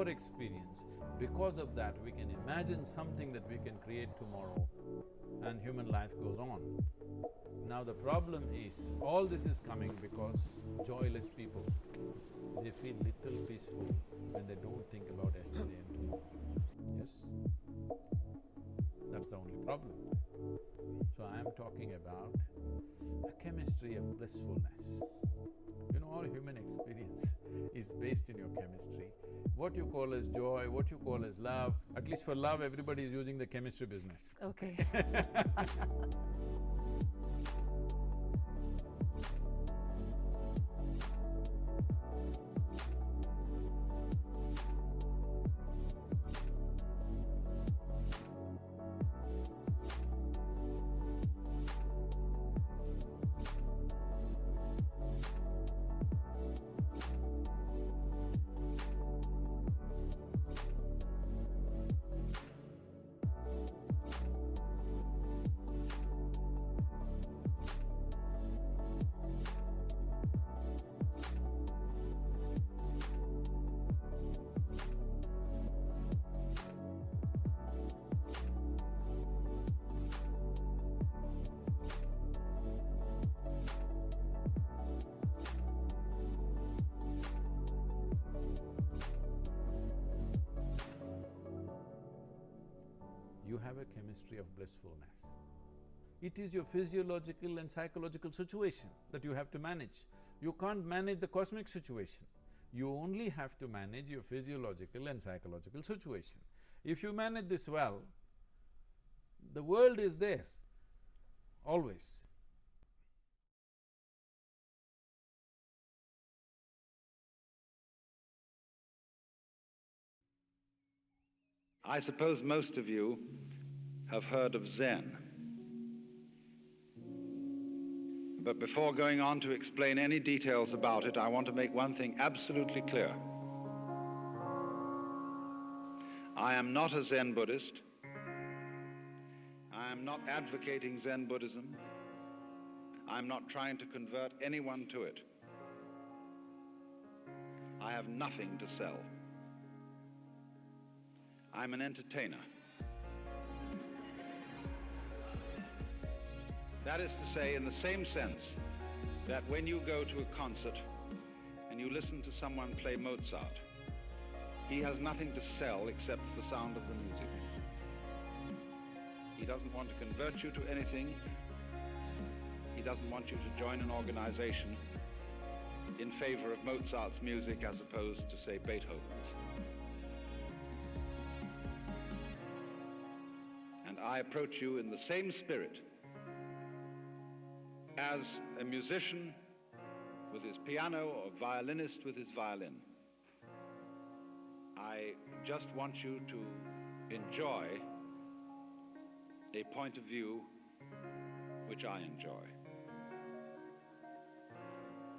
our experience. Because of that, we can imagine something that we can create tomorrow and human life goes on. Now the problem is, all this is coming because joyless people, they feel little peaceful when they don't think about yesterday and tomorrow. Yes? That's the only problem. So I am talking about a chemistry of blissfulness. You know, all human experience is based in your chemistry. What you call as joy, what you call as love, at least for love, everybody is using the chemistry business. Okay. You have a chemistry of blissfulness. It is your physiological and psychological situation that you have to manage. You can't manage the cosmic situation. You only have to manage your physiological and psychological situation. If you manage this well, the world is there, always. I suppose most of you have heard of Zen. But before going on to explain any details about it, I want to make one thing absolutely clear. I am not a Zen Buddhist. I am not advocating Zen Buddhism. I'm not trying to convert anyone to it. I have nothing to sell. I'm an entertainer. That is to say, in the same sense that when you go to a concert and you listen to someone play Mozart, he has nothing to sell except the sound of the music. He doesn't want to convert you to anything. He doesn't want you to join an organization in favor of Mozart's music as opposed to, say, Beethoven's. And I approach you in the same spirit as a musician with his piano or a violinist with his violin. I just want you to enjoy a point of view which I enjoy.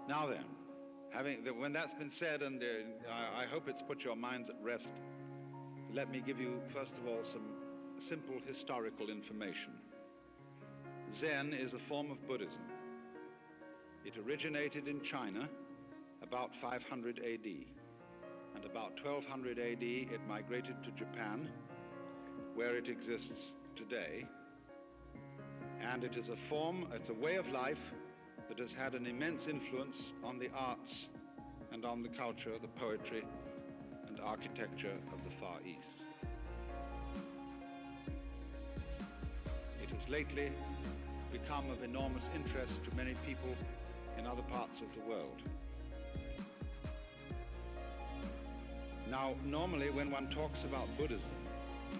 Now then, when that's been said, and I hope it's put your minds at rest, let me give you, first of all, some simple historical information. Zen is a form of Buddhism. It originated in China about 500 AD. And about 1200 AD, it migrated to Japan, where it exists today. And it is a form, it's a way of life that has had an immense influence on the arts and on the culture, the poetry and architecture of the Far East. It has lately become of enormous interest to many people in other parts of the world. Now, normally when one talks about Buddhism,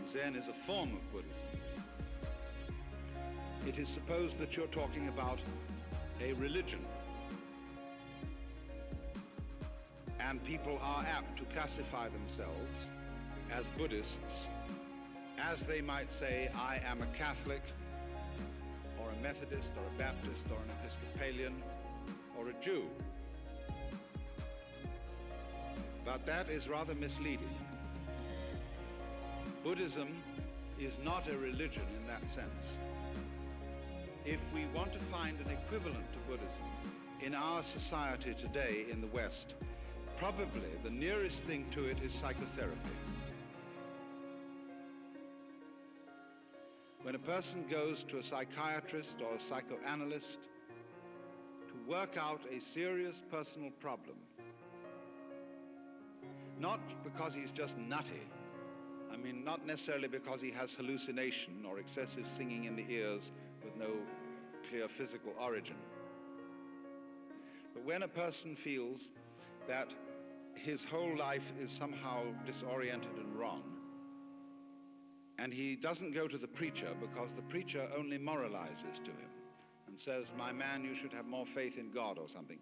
Zen is a form of Buddhism. It is supposed that you're talking about a religion. And people are apt to classify themselves as Buddhists, as they might say, I am a Catholic, or a Methodist, or a Baptist, or an Episcopalian, or a Jew. But that is rather misleading. Buddhism is not a religion in that sense. If we want to find an equivalent to Buddhism in our society today in the West, probably the nearest thing to it is psychotherapy. When a person goes to a psychiatrist or a psychoanalyst to work out a serious personal problem, not because he's just nutty, I mean, not necessarily because he has hallucination or excessive singing in the ears with no clear physical origin, but when a person feels that his whole life is somehow disoriented and wrong, and he doesn't go to the preacher because the preacher only moralizes to him and says, "My man, you should have more faith in God," or something.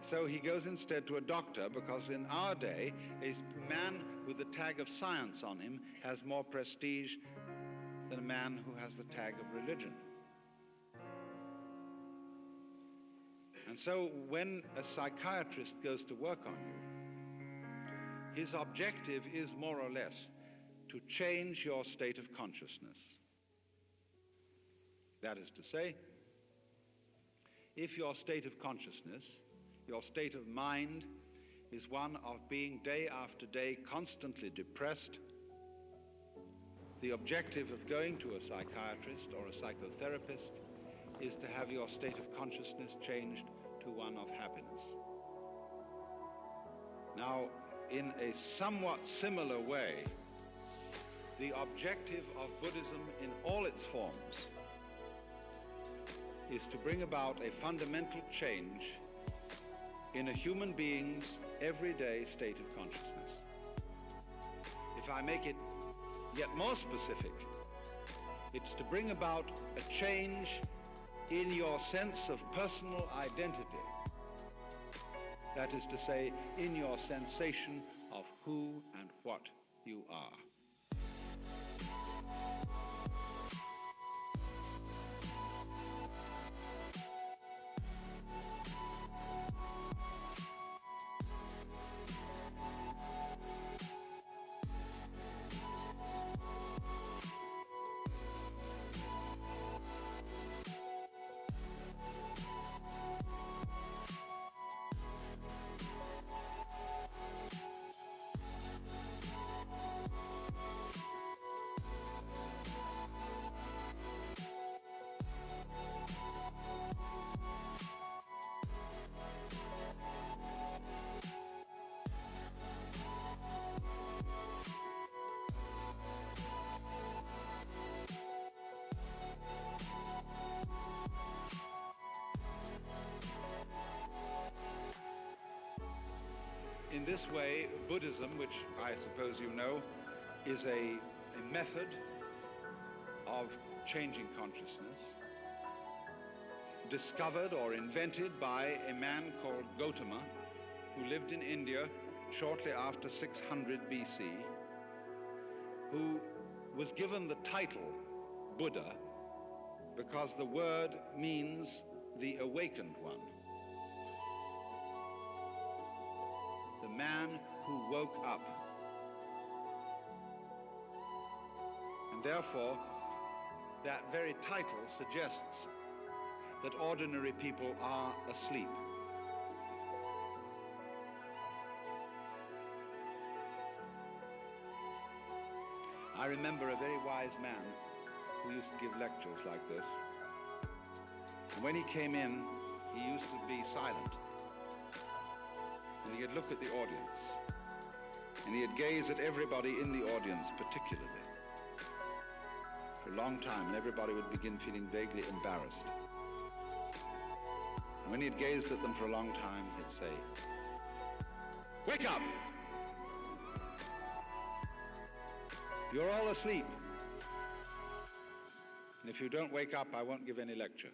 So he goes instead to a doctor, because in our day, a man with the tag of science on him has more prestige than a man who has the tag of religion. And so when a psychiatrist goes to work on you, his objective is more or less to change your state of consciousness. That is to say, if your state of consciousness, your state of mind, is one of being day after day constantly depressed, the objective of going to a psychiatrist or a psychotherapist is to have your state of consciousness changed to one of happiness. Now, in a somewhat similar way, the objective of Buddhism in all its forms is to bring about a fundamental change in a human being's everyday state of consciousness. If I make it yet more specific, it's to bring about a change in your sense of personal identity. That is to say, in your sensation of who and what you are. In this way, Buddhism, which I suppose you know, is a method of changing consciousness, discovered or invented by a man called Gautama, who lived in India shortly after 600 BC, who was given the title Buddha because the word means the awakened one. The man who woke up. And therefore, that very title suggests that ordinary people are asleep. I remember a very wise man who used to give lectures like this. And when he came in, he used to be silent. And he'd look at the audience, and he'd gaze at everybody in the audience particularly for a long time, and everybody would begin feeling vaguely embarrassed. And when he'd gazed at them for a long time, he'd say, "Wake up! You're all asleep. And if you don't wake up, I won't give any lecture."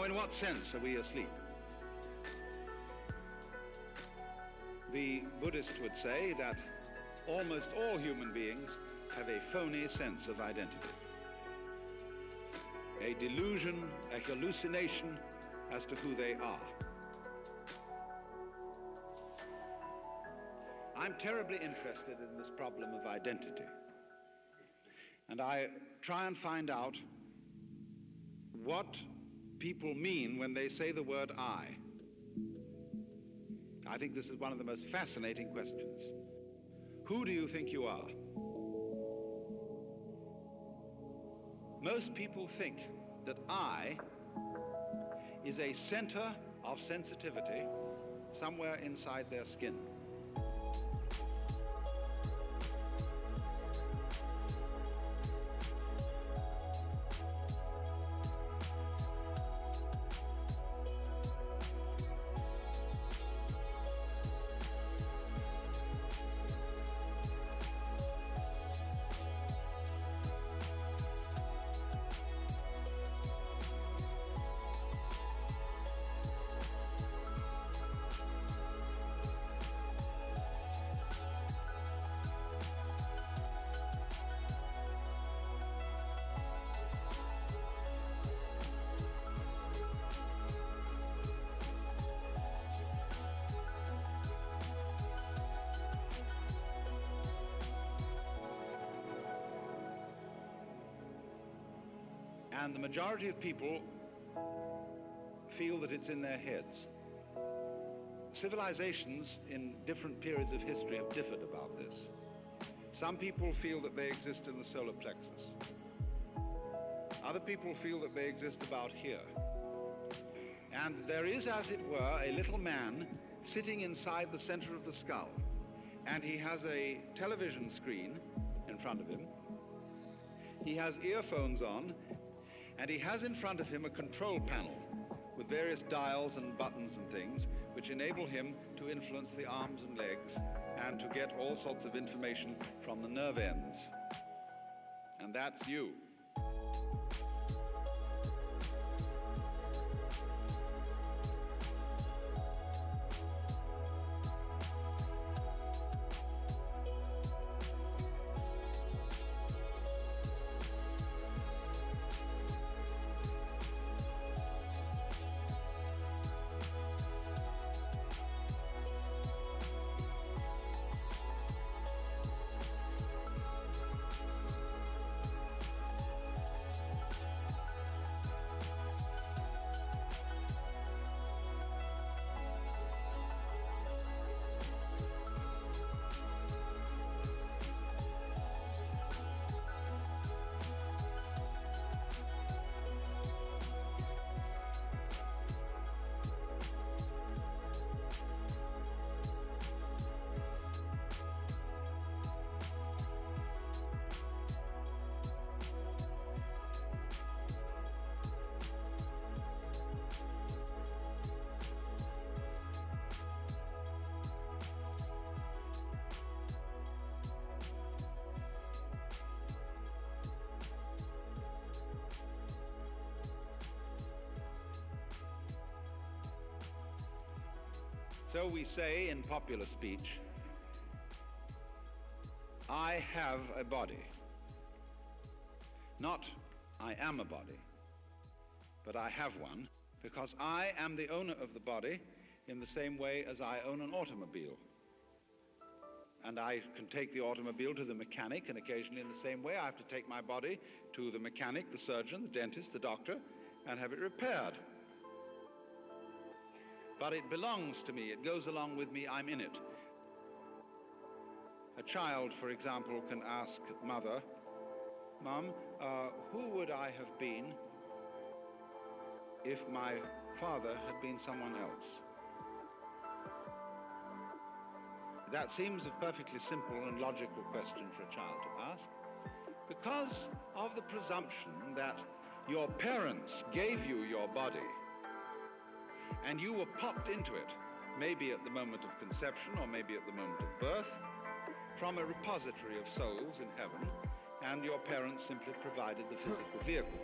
in what sense are we asleep? The Buddhist would say that almost all human beings have a phony sense of identity. A delusion, a hallucination as to who they are. I'm terribly interested in this problem of identity. And I try and find out what people mean when they say the word I. I think this is one of the most fascinating questions. Who do you think you are? Most people think that I is a center of sensitivity somewhere inside their skin. And the majority of people feel that it's in their heads. Civilizations in different periods of history have differed about this. Some people feel that they exist in the solar plexus. Other people feel that they exist about here. And there is, as it were, a little man sitting inside the center of the skull. And he has a television screen in front of him. He has earphones on. And he has in front of him a control panel with various dials and buttons and things which enable him to influence the arms and legs and to get all sorts of information from the nerve ends. And that's you. So we say in popular speech, I have a body. Not I am a body, but I have one, because I am the owner of the body in the same way as I own an automobile. And I can take the automobile to the mechanic, and occasionally in the same way I have to take my body to the mechanic, the surgeon, the dentist, the doctor, and have it repaired. But it belongs to me, it goes along with me, I'm in it. A child, for example, can ask mother, Mom, who would I have been if my father had been someone else? That seems a perfectly simple and logical question for a child to ask, because of the presumption that your parents gave you your body and you were popped into it, maybe at the moment of conception or maybe at the moment of birth, from a repository of souls in heaven, and your parents simply provided the physical vehicle.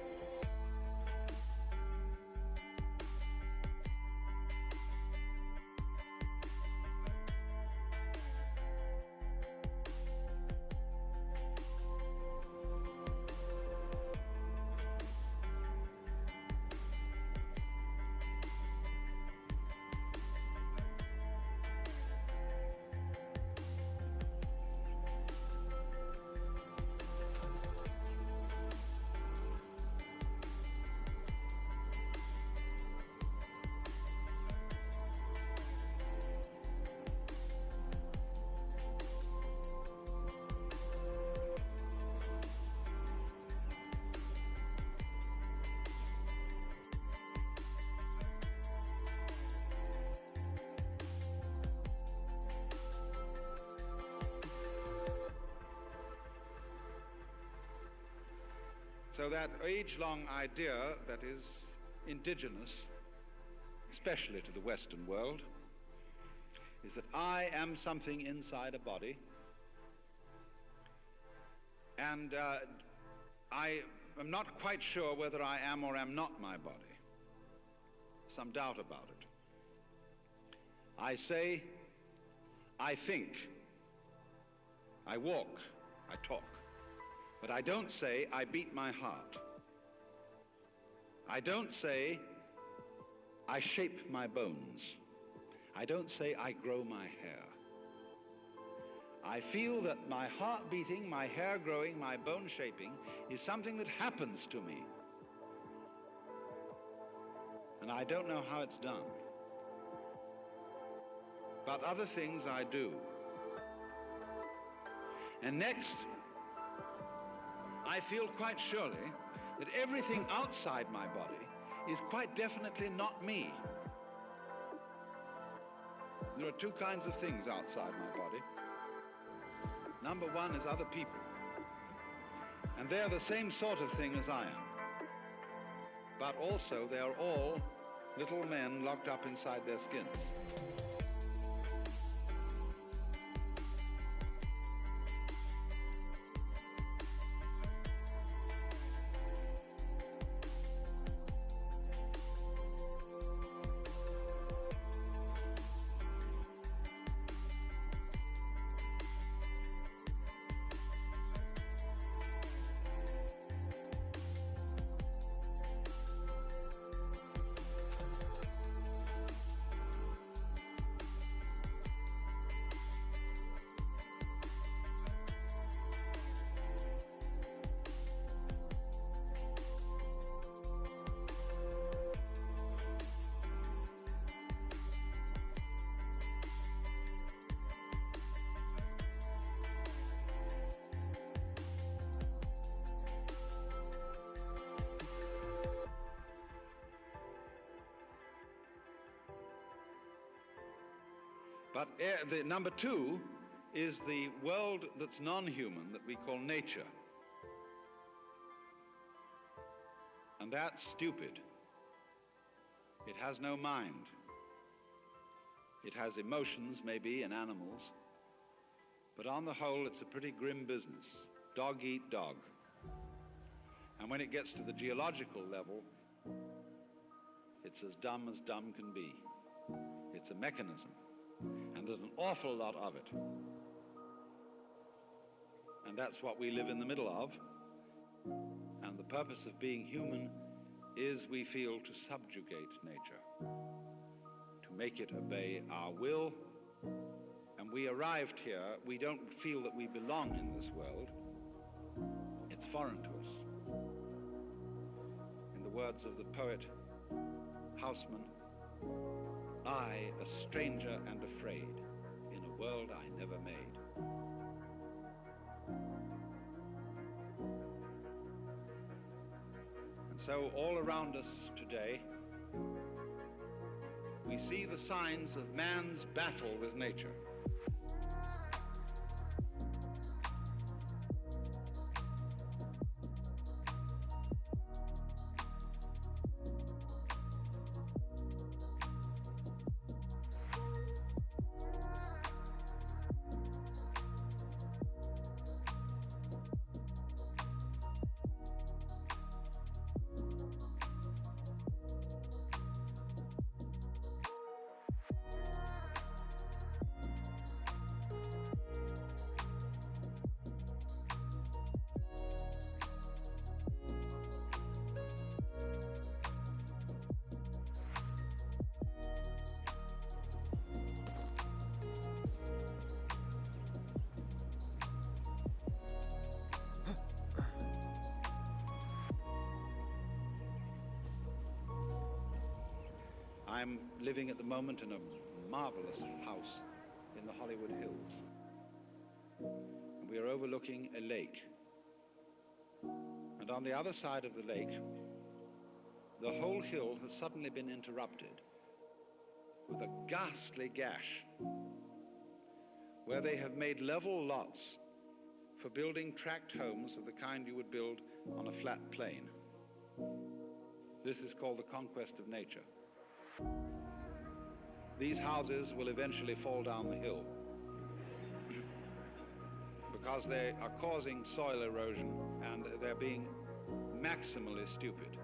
So that age-long idea that is indigenous, especially to the Western world, is that I am something inside a body, and I am not quite sure whether I am or am not my body. Some doubt about it. I say, I think, I walk, I talk, but I don't say I beat my heart. I don't say I shape my bones. I don't say I grow my hair. I feel that my heart beating, my hair growing, my bone shaping is something that happens to me. And I don't know how it's done. But other things I do. And next, I feel quite surely that everything outside my body is quite definitely not me. There are two kinds of things outside my body. Number one is other people. And they're the same sort of thing as I am. But also they are all little men locked up inside their skins. But the number two is the world that's non-human, that we call nature. And that's stupid. It has no mind. It has emotions, maybe, in animals. But on the whole, it's a pretty grim business. Dog eat dog. And when it gets to the geological level, it's as dumb can be. It's a mechanism. And there's an awful lot of it. And that's what we live in the middle of. And the purpose of being human is, we feel, to subjugate nature, to make it obey our will. And we arrived here, we don't feel that we belong in this world. It's foreign to us. In the words of the poet Houseman, I, a stranger and afraid, in a world I never made. And so all around us today, we see the signs of man's battle with nature. I'm living at the moment in a marvelous house in the Hollywood Hills. And we are overlooking a lake. And on the other side of the lake, the whole hill has suddenly been interrupted with a ghastly gash where they have made level lots for building tract homes of the kind you would build on a flat plain. This is called the conquest of nature. These houses will eventually fall down the hill because they are causing soil erosion and they're being maximally stupid.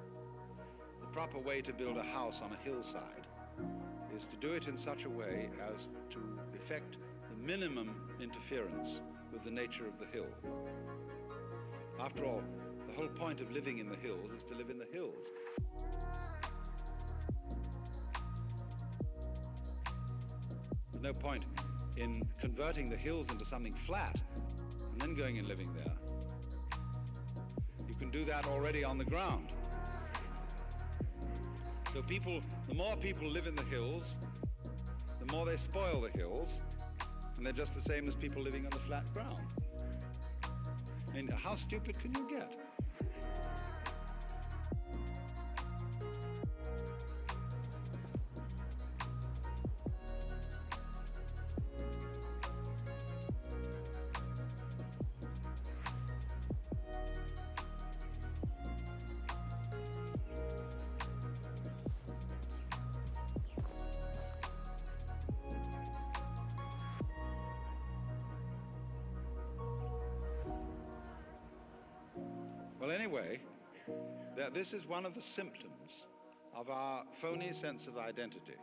The proper way to build a house on a hillside is to do it in such a way as to effect the minimum interference with the nature of the hill. After all, the whole point of living in the hills is to live in the hills. There's no point in converting the hills into something flat and then going and living there. You can do that already on the ground. So the more people live in the hills, the more they spoil the hills, and they're just the same as people living on the flat ground. I mean, how stupid can you get? Well, anyway, this is one of the symptoms of our phony sense of identity,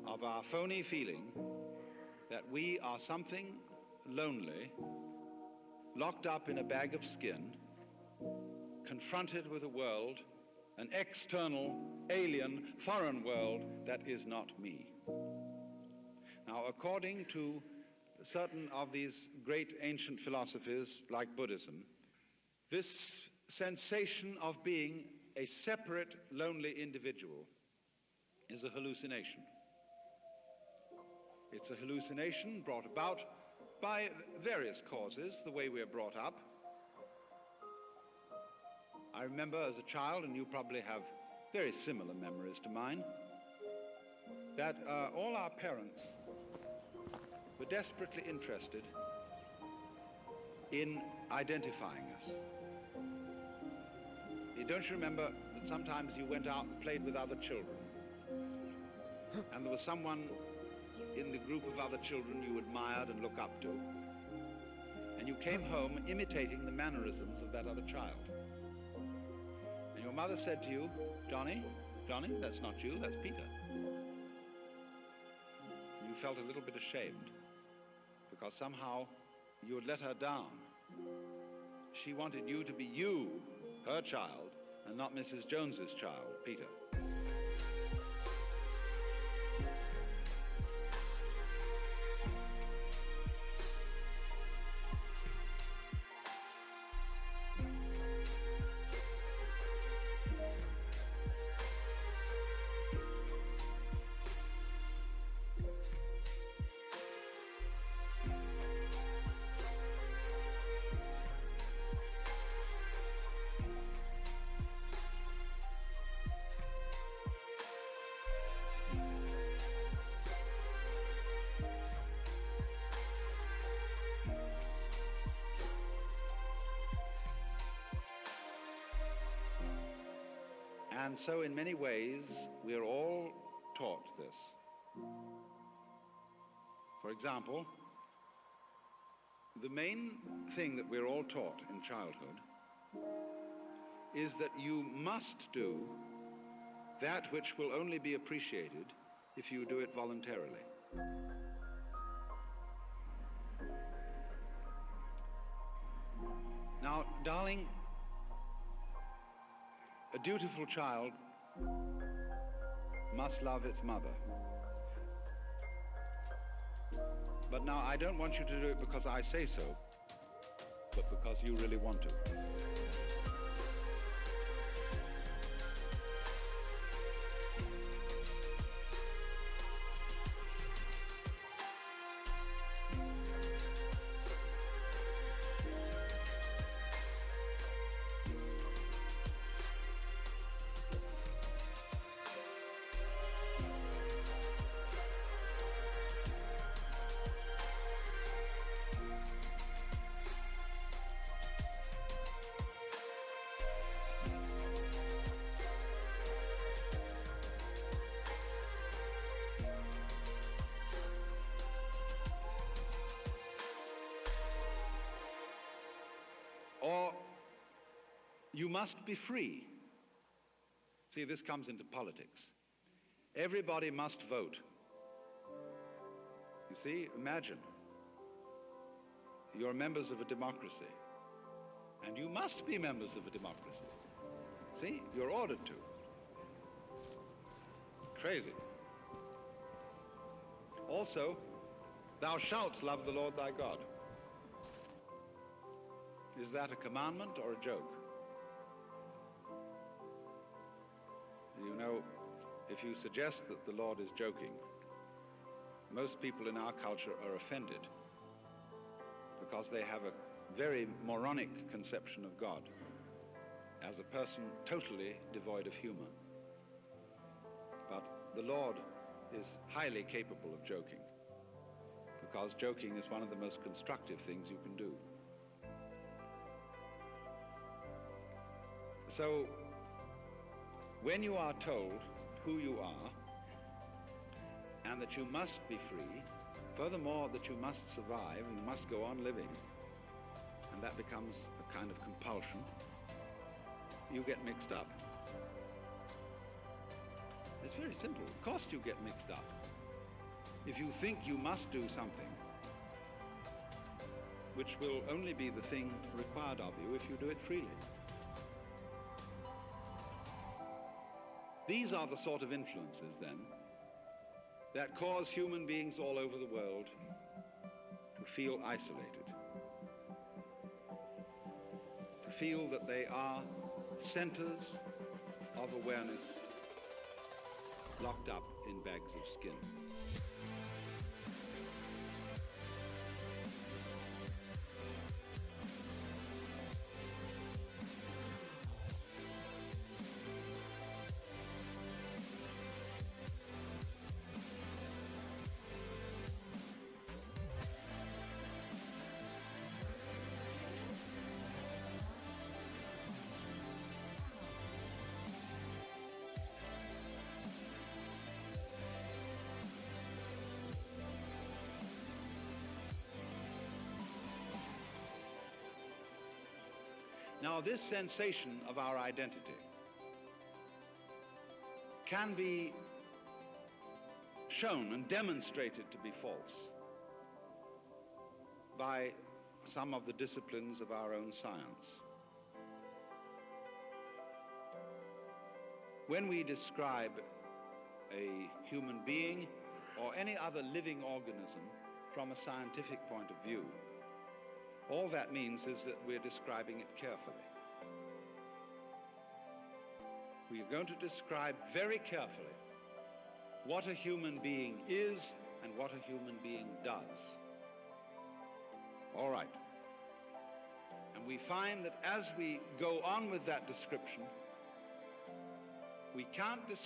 of our phony feeling that we are something lonely, locked up in a bag of skin, confronted with a world, an external, alien, foreign world that is not me. Now, according to certain of these great ancient philosophies like Buddhism, this sensation of being a separate, lonely individual is a hallucination. It's a hallucination brought about by various causes, the way we're brought up. I remember as a child, and you probably have very similar memories to mine, that all our parents were desperately interested in identifying us. Don't you remember that sometimes you went out and played with other children, and there was someone in the group of other children you admired and looked up to, and you came home imitating the mannerisms of that other child, and your mother said to you, Johnny, that's not you, that's Peter. You felt a little bit ashamed because somehow you had let her down. She wanted you to be you, her child, and not Mrs. Jones's child, Peter. And so in many ways, we're all taught this. For example, the main thing that we're all taught in childhood is that you must do that which will only be appreciated if you do it voluntarily. Now, darling, a dutiful child must love its mother. But now I don't want you to do it because I say so, but because you really want to. or you must be free. See, this comes into politics. Everybody must vote. You see, imagine, you're members of a democracy, and you must be members of a democracy. See, you're ordered to. Crazy. Also, thou shalt love the Lord thy God. Is that a commandment or a joke? You know, if you suggest that the Lord is joking, most people in our culture are offended because they have a very moronic conception of God as a person totally devoid of humor. But the Lord is highly capable of joking, because joking is one of the most constructive things you can do. So, when you are told who you are, and that you must be free, furthermore that you must survive, you must go on living, and that becomes a kind of compulsion, you get mixed up. It's very simple. Of course you get mixed up. If you think you must do something, which will only be the thing required of you if you do it freely. These are the sort of influences, then, that cause human beings all over the world to feel isolated, to feel that they are centers of awareness locked up in bags of skin. Now, this sensation of our identity can be shown and demonstrated to be false by some of the disciplines of our own science. When we describe a human being or any other living organism from a scientific point of view, all that means is that we're describing it carefully. We are going to describe very carefully what a human being is and what a human being does. All right. And we find that as we go on with that description, we can't describe